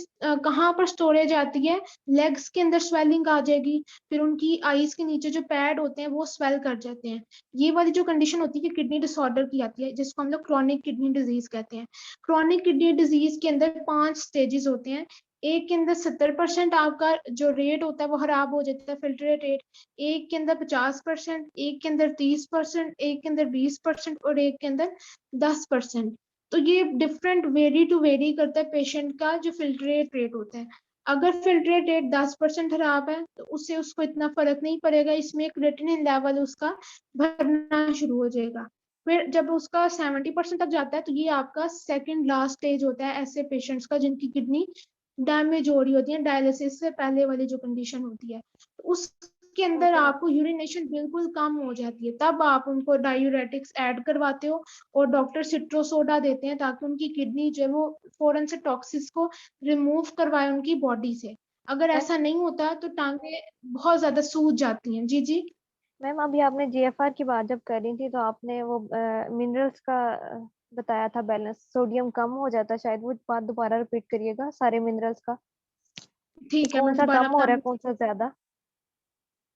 कहाँ पर स्टोरेज आती है, लेग्स के अंदर स्वेलिंग आ जाएगी, फिर उनकी आईज के नीचे जो पैड होते हैं वो स्वेल कर जाते हैं। ये वाली जो कंडीशन होती है किडनी डिसऑर्डर की आती है, जिसको हम लोग क्रॉनिक किडनी डिजीज कहते हैं। क्रॉनिक किडनी डिजीज के अंदर 5 स्टेजेस होते हैं। एक के अंदर 70% आपका जो रेट होता है वो खराब हो जाता है, फिल्ट्रेट रेट। एक के अंदर 50%, एक के अंदर 30%, एक के अंदर 20% और एक के अंदर 10%। तो ये डिफरेंट वेरी टू वेरी करता है पेशेंट का जो फिल्ट्रेट रेट होता है। अगर फिल्ट्रेट रेट 10% खराब है तो उससे उसको इतना फर्क नहीं पड़ेगा, इसमें क्रिएटिनिन लेवल उसका भरना शुरू हो जाएगा। फिर जब उसका 70% तक जाता है तो ये आपका सेकंड लास्ट स्टेज होता है ऐसे पेशेंट्स का जिनकी किडनी डैमेज हो रही होती है, डायलिसिस से पहले वाली जो कंडीशन होती है। तो उसके अंदर ओके मैम। आपको यूरिनेशन बिल्कुल कम हो जाती है, तब आप उनको डायूरेटिक्स ऐड करवाते हो और डॉक्टर सिट्रो सोडा देते हैं ताकि उनकी किडनी जो है वो फौरन से टॉक्सिस को रिमूव करवाए उनकी बॉडी से। अगर मैम ऐसा नहीं होता तो टांगे बहुत ज्यादा सूज जाती हैं। जी जी। मैम अभी आपने जीएफआर की बात जब करी थी, तो आपने वो मिनरल्स का बताया था बैलेंस, सोडियम कम हो जाता है शायद, वो बात दोबारा रिपीट करिएगा सारे मिनरल्स का, कि ठीक है, कौन मैं सा दोबारा कम हो रहा है बताऊँ। कौन सा ज्यादा?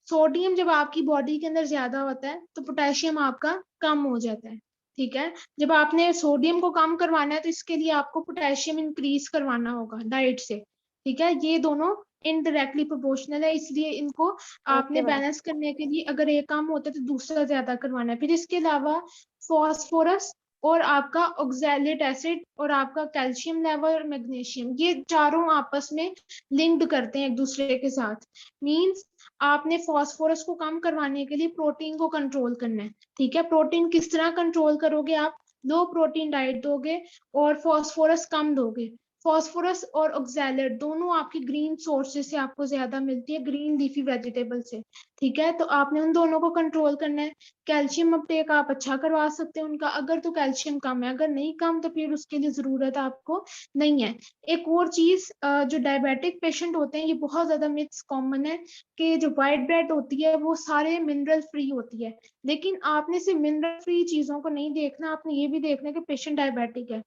सोडियम जब आपकी बॉडी के अंदर ज्यादा होता है तो पोटेशियम आपका कम हो जाता है, ठीक है। जब आपने सोडियम को कम करवाना है तो इसके लिए आपको पोटेशियम इंक्रीज करवाना होगा डाइट से, ठीक है। ये दोनों इनडायरेक्टली प्रोपोर्शनल है, इसलिए इनको ओके आपने मैम। बैलेंस करने के लिए अगर एक कम होता है तो दूसरा ज्यादा करवाना है। फिर इसके अलावा फॉस्फोरस और आपका ऑक्सैलेट एसिड और आपका कैल्शियम लेवल और मैग्नीशियम, ये चारों आपस में लिंक्ड करते हैं एक दूसरे के साथ। मींस आपने फॉस्फोरस को कम करवाने के लिए प्रोटीन को कंट्रोल करना है, ठीक है। प्रोटीन किस तरह कंट्रोल करोगे आप, लो प्रोटीन डाइट दोगे और फॉस्फोरस कम दोगे। फॉस्फोरस और ऑक्सैलेट दोनों आपकी ग्रीन सोर्सेज से आपको ज्यादा मिलती है, ग्रीन लीफी वेजिटेबल से, ठीक है। तो आपने उन दोनों को कंट्रोल करना है। कैल्शियम अपटेक आप अच्छा करवा सकते हैं उनका, अगर तो कैल्शियम कम है, अगर नहीं कम तो फिर उसके लिए जरूरत आपको नहीं है। एक और चीज, जो डायबिटिक पेशेंट होते हैं, ये बहुत ज्यादा मिथ्स कॉमन है कि जो व्हाइट ब्रेड होती है वो सारे मिनरल फ्री होती है। लेकिन आपने सिर्फ मिनरल फ्री चीजों को नहीं देखना, आपने ये भी देखना कि पेशेंट डायबिटिक है।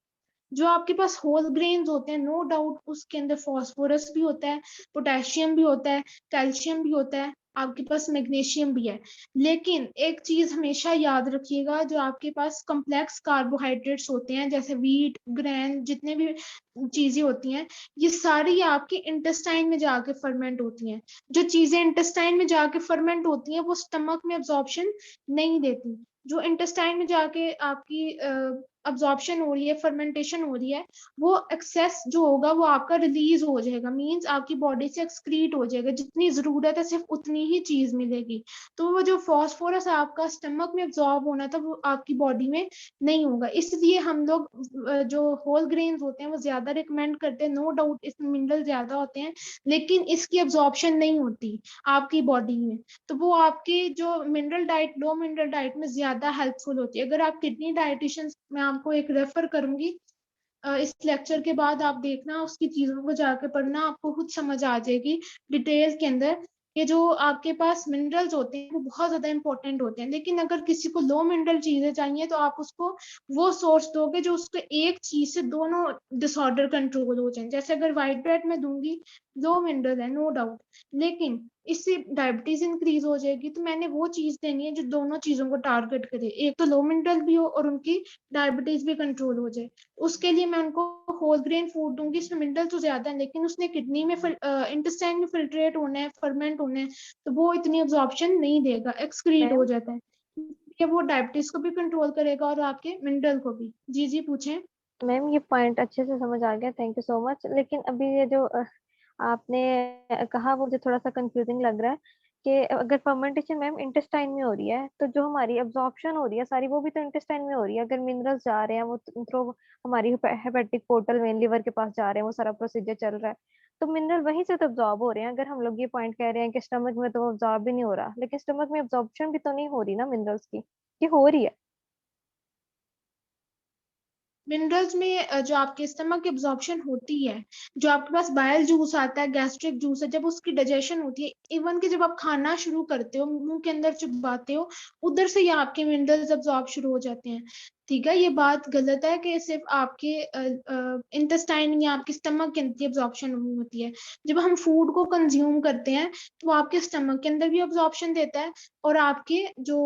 जो आपके पास होल ग्रेन्स होते हैं, नो डाउट उसके अंदर फॉस्फोरस भी होता है, पोटेशियम भी होता है, कैल्शियम भी होता है, आपके पास मैग्नीशियम भी है। लेकिन एक चीज हमेशा याद रखिएगा, जो आपके पास कॉम्प्लेक्स कार्बोहाइड्रेट्स होते हैं जैसे व्हीट, ग्रेन, जितने भी चीजें होती हैं, ये सारी आपके इंटेस्टाइन में जाके फर्मेंट होती हैं। जो चीजें इंटेस्टाइन में जाके फर्मेंट होती हैं वो स्टमक में एब्जॉर्प्शन नहीं देती। जो इंटेस्टाइन में जाके आपकी अब्जॉर्प्शन हो रही है, फर्मेंटेशन हो रही है, वो एक्सेस जो होगा वो आपका रिलीज हो जाएगा, मींस आपकी बॉडी से एक्सक्रीट हो जाएगा, जितनी जरूरत है सिर्फ उतनी ही चीज मिलेगी। तो वो जो फास्फोरस आपका स्टमक में एब्जॉर्ब होना था वो आपकी बॉडी में नहीं होगा। इसलिए हम लोग जो होल ग्रेन्स होते हैं वो ज्यादा रिकमेंड करते हैं। नो डाउट इसमें मिनरल ज्यादा होते हैं, लेकिन इसकी एब्जॉर्प्शन नहीं होती आपकी बॉडी में। तो वो आपकी जो मिनरल डाइट, लो मिनरल डाइट में ज्यादा हेल्पफुल होती है। अगर आप किडनी डाइटिशियन, मैं आपको एक रेफर करूंगी इस लेक्चर के बाद, आप देखना उसकी चीजों को जाके पढ़ना, आपको खुद समझ आ जाएगी डिटेल के अंदर कि जो आपके पास मिनरल्स होते हैं वो बहुत ज्यादा इंपॉर्टेंट होते हैं। लेकिन अगर किसी को लो मिनरल चीजें चाहिए तो आप उसको वो सोर्स दोगे जो उसको एक चीज से दोनों डिसऑर्डर कंट्रोल हो जाए। जैसे अगर व्हाइट ब्रेड में दूंगी, लो मिनरल है नो डाउट, लेकिन इससे डायबिटीज इंक्रीज हो जाएगी। तो मैंने वो चीज देनी है जो दोनों चीजों को टारगेट करे, एक तो लो मिनरल भी हो और उनकी डायबिटीज भी कंट्रोल हो जाए। उसके लिए मैं उनको होल ग्रेन फूड दूंगी, इसमें मिनरल तो ज्यादा है लेकिन उसने किडनी में इंटेस्टाइन में फिल्ट्रेट होना है, फर्मेंट होना है, तो वो इतनी अब्जॉर्प्शन नहीं देगा, एक्सक्रीट हो मैम जाता है। ये वो डायबिटीज को भी कंट्रोल करेगा और आपके मिनरल को भी। जी जी पूछें। मैम ये पॉइंट अच्छे से समझ आ गया, थैंक यू सो मच। लेकिन अभी ये जो आपने कहा वो मुझे थोड़ा सा कंफ्यूजिंग लग रहा है कि अगर फर्मेंटेशन मैम इंटेस्टाइन में हो रही है तो जो हमारी एब्जॉर्प्शन हो रही है सारी वो भी तो इंटेस्टाइन में हो रही है। अगर मिनरल्स जा रहे हैं वो थ्रू हमारी हेपेटिक पोर्टल में लिवर के पास जा रहे हैं, वो सारा प्रोसीजर चल रहा है, तो मिनरल वहीं से तो एब्जॉर्ब हो रहे हैं। अगर हम लोग ये पॉइंट कह रहे हैं कि स्टमक में तो एब्जॉर्ब भी नहीं हो रहा, लेकिन स्टमक में एब्जॉर्प्शन भी तो नहीं हो रही ना मिनरल्स की, कि हो रही है? मिनरल्स में जो आपके स्टमक की एब्जॉर्प्शन होती है, जो आपके पास बाइल जूस आता है, गैस्ट्रिक जूस है, जब उसकी डाइजेशन होती है, इवन कि जब आप खाना शुरू करते हो, मुंह के अंदर चबाते हो, उधर से ही आपके मिनरल्स एब्जॉर्ब शुरू हो जाते हैं। ठीक है, ये बात गलत है कि सिर्फ आपके इंटेस्टाइन या आपके स्टमक के अंदर एब्जॉर्प्शन होती है। जब हम फूड को कंज्यूम करते हैं तो वो आपके स्टमक के अंदर भी एब्जॉर्प्शन देता है, और आपके जो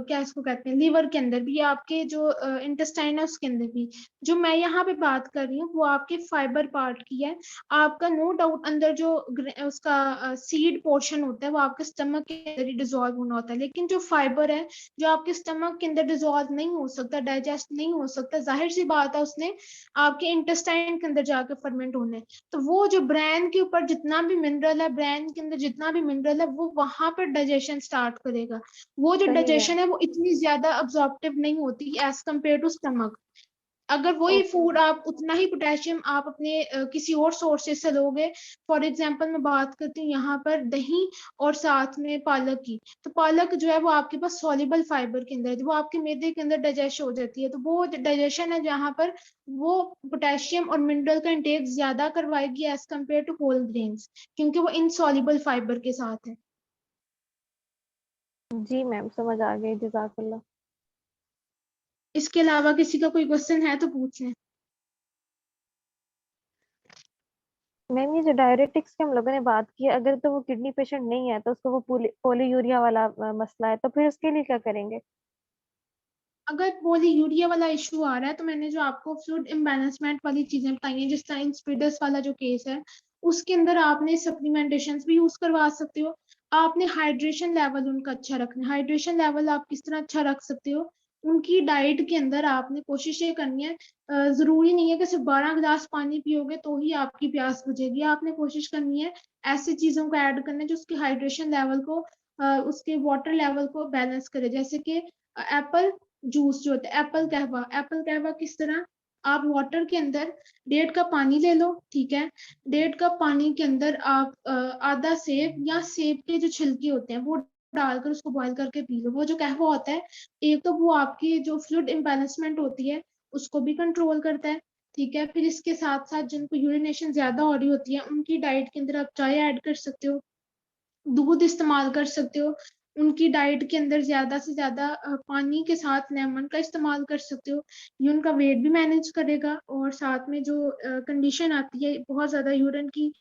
क्या इसको कहते हैं, लीवर के अंदर भी, आपके जो इंटेस्टाइन है उसके अंदर भी। जो मैं यहाँ पे बात कर रही हूँ वो आपके फाइबर पार्ट की है। आपका नो डाउट अंदर जो उसका सीड पोर्शन होता है वो आपके स्टमक के अंदर ही डिजोल्व होना होता है, लेकिन जो फाइबर है जो आपके स्टमक के अंदर डिजोल्व नहीं हो सकता, डाइजेस्ट नहीं हो सकता, जाहिर सी बात है उसने आपके इंटेस्टाइन के अंदर जाकर फर्मेंट होना है। तो वो जो ब्रेन के ऊपर जितना भी मिनरल है, ब्रेन के अंदर जितना भी मिनरल है, वो वहां पर डाइजेशन स्टार्ट करेगा। वो जो सही है। डाइजेशन है वो इतनी ज्यादा अब्जॉर्प्टिव नहीं होती एज कम्पेयर टू स्टमक। अगर वही ओके। फूड आप उतना ही पोटेशियम आप अपने किसी और सोर्सेज से लोगे, फॉर एग्जांपल मैं बात करती हूँ यहाँ पर दही और साथ में पालक की, तो पालक जो है वो आपके पास सॉल्युबल फाइबर के अंदर है, वो आपके मैदे के अंदर डाइजेस्ट हो जाती है। तो वो डाइजेशन है जहाँ पर वो पोटेशियम और मिनरल का इंटेक ज्यादा करवाएगी as compared to whole grains, क्योंकि वो इनसॉल्युबल फाइबर के साथ है। जी मैम समझ आ गई, जजाकल्ला। इसके अलावा किसी का कोई क्वेश्चन है तो पूछ लें। मैम ये जो डायरेटिक्स की हम लोगों ने बात की है, अगर तो वो किडनी पेशेंट नहीं है तो उसको वो पोलीयूरिया वाला मसला है, तो फिर उसके लिए क्या करेंगे? अगर पोलीयूरिया वाला इशू आ रहा है तो मैंने जो आपको फ्लूइड इम्बैलेंसमेंट वाली चीजें बताई हैं, जिस तरह इंस्पिडस वाला जो केस है, उसके अंदर आपने सप्लीमेंटेशन भी यूज करवा सकते हो। आपने हाइड्रेशन लेवल उनका अच्छा रखना है। हाइड्रेशन लेवल आप किस तरह अच्छा रख सकते हो, उनकी डाइट के अंदर आपने कोशिश ये करनी है, जरूरी नहीं है कि सिर्फ 12 गिलास पानी पियोगे तो ही आपकी प्यास बुझेगी। आपने कोशिश करनी है ऐसी चीजों को ऐड करना है जो उसके हाइड्रेशन लेवल को, उसके वाटर लेवल को बैलेंस करे। जैसे कि एप्पल जूस जो होता है, एप्पल कहवा, एप्पल कहवा किस तरह, आप वाटर के अंदर 1.5 कप पानी ले लो, ठीक है, 1.5 कप पानी के अंदर आप आधा सेब या सेब के जो छिलके होते हैं वो डालकर उसको बॉईल करके पी लो। वो जो कहवा होता है, एक तो वो आपकी जो फ्लूइड इम्बैलेंसमेंट होती है उसको भी कंट्रोल करता है, ठीक है। फिर इसके साथ साथ जिनको यूरिनेशन ज्यादा हो रही होती है उनकी डाइट के अंदर आप चाय ऐड कर सकते हो, दूध इस्तेमाल कर सकते हो, उनकी डाइट के अंदर ज्यादा से ज्यादा पानी के साथ लेमन का इस्तेमाल कर सकते हो। ये उनका वेट भी मैनेज करेगा, और साथ में जो कंडीशन आती है बहुत ज्यादा यूरिन की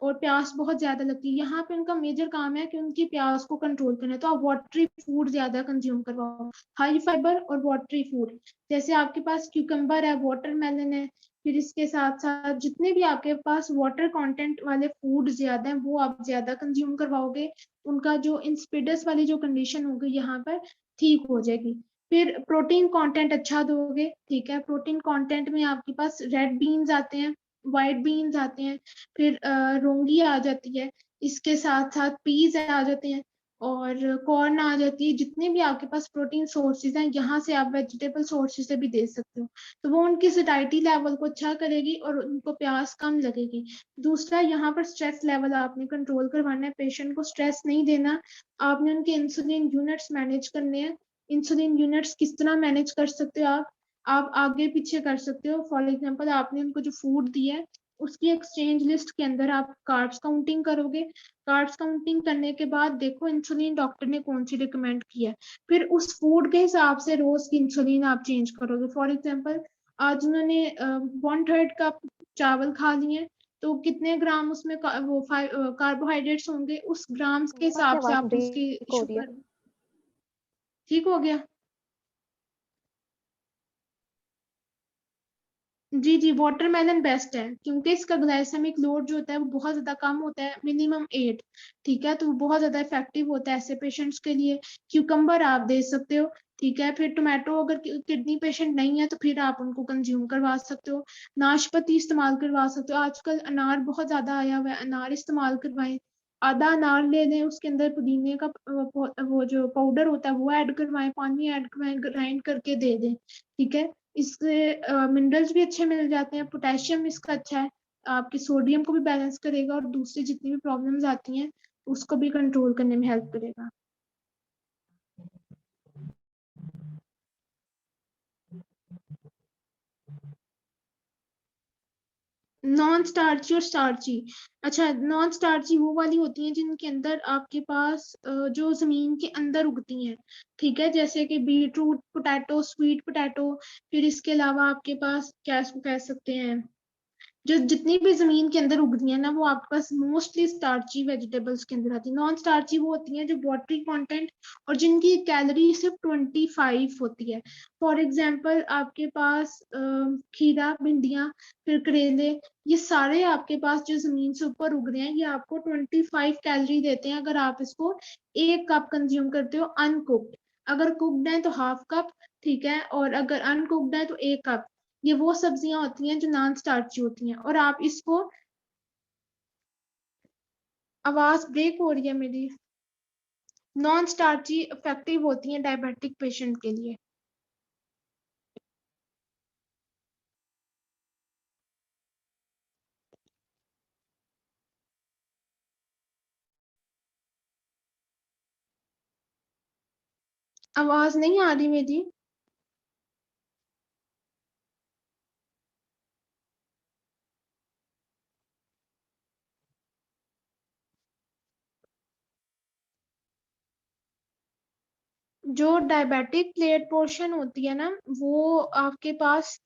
और प्यास बहुत ज्यादा लगती है, यहाँ पे उनका मेजर काम है कि उनकी प्यास को कंट्रोल करना है। तो आप वाटरी फूड ज्यादा कंज्यूम करवाओ, हाई फाइबर और वाटरी फूड। जैसे आपके पास क्यूकम्बर है, वाटरमेलन है, फिर इसके साथ साथ जितने भी आपके पास वाटर कंटेंट वाले फूड ज्यादा हैं वो आप ज्यादा कंज्यूम करवाओगे, उनका जो इंस्पिडस वाली जो कंडीशन होगी यहाँ पर ठीक हो जाएगी। फिर प्रोटीन कंटेंट अच्छा दोगे, ठीक है। प्रोटीन कंटेंट में आपके पास रेड बीन्स आते हैं, व्हाइट बीन्स आते हैं, फिर रोंगी आ जाती है, इसके साथ साथ पीज आ जाते हैं और कॉर्न आ जाती है। जितने भी आपके पास प्रोटीन सोर्सेज हैं, यहाँ से आप वेजिटेबल सोर्सेज से भी दे सकते हो, तो वो उनकी सैटिस्फैक्शन लेवल को अच्छा करेगी और उनको प्यास कम लगेगी। दूसरा, यहाँ पर स्ट्रेस लेवल आपने कंट्रोल करवाना है, पेशेंट को स्ट्रेस नहीं देना। आपने उनके इंसुलिन यूनिट्स मैनेज करने हैं। इंसुलिन यूनिट्स किस तरह मैनेज कर सकते हो आप आगे पीछे कर सकते हो। फॉर एग्जांपल, आपने उनको जो फूड दिया है उसकी एक्सचेंज लिस्ट के अंदर आप कार्ब्स काउंटिंग करोगे। कार्ब्स काउंटिंग करने के बाद देखो इंसुलिन डॉक्टर ने कौन सी रिकमेंड की है, फिर उस फूड के हिसाब से रोज की इंसुलिन आप चेंज करोगे। फॉर एग्जांपल, आज उन्होंने 1/3 कप चावल खा लिए, तो कितने ग्राम उसमें वो कार्बोहाइड्रेट्स होंगे, उस ग्राम्स के मैम आपकी हिसाब से आवाज आप उसकी ब्रेक हो रही है। शुगर। ठीक हो गया? जी जी, वाटरमेलन बेस्ट है क्योंकि इसका ग्लाइसेमिक लोड जो होता है वो बहुत ज्यादा कम होता है, मिनिमम 8। ठीक है, तो वो बहुत ज्यादा इफेक्टिव होता है ऐसे पेशेंट्स के लिए। क्यूकम्बर आप दे सकते हो, ठीक है। फिर टोमेटो, अगर किडनी पेशेंट नहीं है तो फिर आप उनको कंज्यूम करवा सकते हो। नाशपाती इस्तेमाल करवा सकते हो, आजकल अनार बहुत ज्यादा आया हुआ है, अनार इस्तेमाल करवाएं। आधा अनार ले लें, उसके अंदर पुदीने का वो जो पाउडर होता है वो ऐड करवाएं, पानी ऐड करवाएं, ग्राइंड करके दे दें, ठीक है। इससे मिनरल्स भी अच्छे मिल जाते हैं, पोटेशियम इसका अच्छा है, आपके सोडियम को भी बैलेंस करेगा और दूसरी जितनी भी प्रॉब्लम्स आती हैं उसको भी कंट्रोल करने में हेल्प करेगा। नॉन स्टार्ची और स्टार्ची, अच्छा, नॉन स्टार्ची वो वाली होती हैं जिनके अंदर आपके पास जो जमीन के अंदर उगती हैं, ठीक है, जैसे कि beet root, potato, sweet potato. फिर इसके अलावा आपके पास क्या इसको कह सकते हैं, जो जितनी भी जमीन के अंदर उगती है ना, वो आपके पास मोस्टली स्टार्ची वेजिटेबल्स के अंदर आती है। नॉन स्टार्ची वो होती हैं जो वाटरी कंटेंट और जिनकी कैलोरी सिर्फ 25 होती है। फॉर एग्जांपल, आपके पास खीरा, भिंडियां, फिर करेले, ये सारे आपके पास जो जमीन से ऊपर उग रहे हैं, ये आपको 25 कैलोरी देते हैं अगर आप इसको 1 कप कंज्यूम करते हो अनकुक्ड। अगर कुक्ड है तो हाफ कप, ठीक है, और अगर अनकुक्ड है तो 1 कप। ये वो सब्जियां होती हैं जो नॉन स्टार्ची होती हैं। और आप इसको, आवाज ब्रेक हो रही है मेरी, नॉन स्टार्ची इफेक्टिव होती हैं डायबिटिक पेशेंट के लिए। आवाज नहीं आ रही मेरी? जो डायबिटिक प्लेट पोर्शन होती है ना, वो आपके पास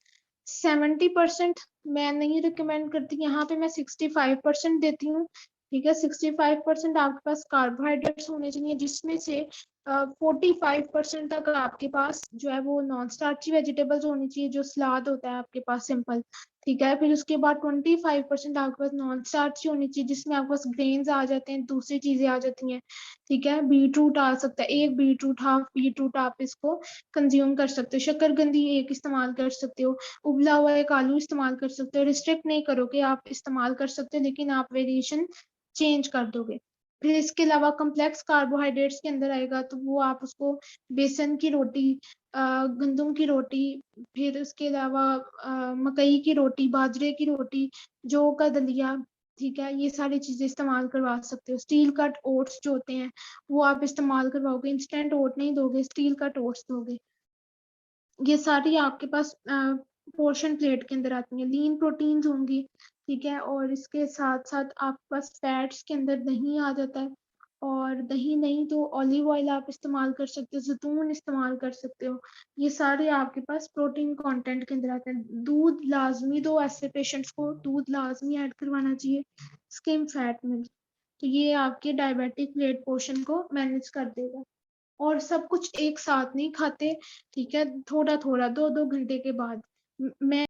70% मैं नहीं रिकमेंड करती, यहाँ पे मैं 65% देती हूँ, ठीक है। 65% आपके पास कार्बोहाइड्रेट्स होने चाहिए, जिसमें से 45% तक आपके पास जो है वो नॉन स्टार्ची वेजिटेबल्स होनी चाहिए, जो सलाद होता है आपके पास सिंपल, ठीक है। फिर उसके बाद 25% आपके पास नॉन स्टार्ची होनी चाहिए, जिसमें आपके पास ग्रेन्स आ जाते हैं, दूसरी चीजें आ जाती हैं, ठीक है। बीट रूट आ सकता है, 1 beet root, half beet root आप इसको कंज्यूम कर सकते हो। शकरकंदी 1 इस्तेमाल कर सकते हो, उबला हुआ एक आलू इस्तेमाल कर सकते हो। रिस्ट्रिक्ट नहीं करो कि आप इस्तेमाल कर सकते हो, लेकिन आप वेरिएशन चेंज कर दोगे। फिर इसके अलावा कम्प्लेक्स कार्बोहाइड्रेट्स के अंदर आएगा, तो वो आप उसको बेसन की रोटी, गंदम की रोटी, फिर उसके अलावा मकई की रोटी, बाजरे की रोटी, जौ का दलिया, ठीक है, ये सारी चीजें इस्तेमाल करवा सकते हो। स्टील कट ओट्स जो होते हैं वो आप इस्तेमाल करवाओगे, इंस्टेंट ओट नहीं दोगे, स्टील कट ओट्स दोगे। ये सारी आपके पास पोर्शन प्लेट के अंदर आती हैं। लीन प्रोटीन्स होंगी, ठीक है, और इसके साथ साथ आपके पास फैट्स के अंदर दही आ जाता है, और दही नहीं तो ऑलिव ऑयल आप इस्तेमाल कर सकते हो, जैतून इस्तेमाल कर सकते हो। ये सारे आपके पास प्रोटीन कंटेंट के अंदर आते हैं। दूध लाजमी दो, ऐसे पेशेंट्स को दूध लाजमी ऐड करवाना चाहिए, स्किम फैट में। तो ये आपके डायबिटिक प्लेट पोर्शन को मैनेज कर देगा। और सब कुछ एक साथ नहीं खाते, ठीक है, थोड़ा थोड़ा 2-2 घंटे के बाद। मैं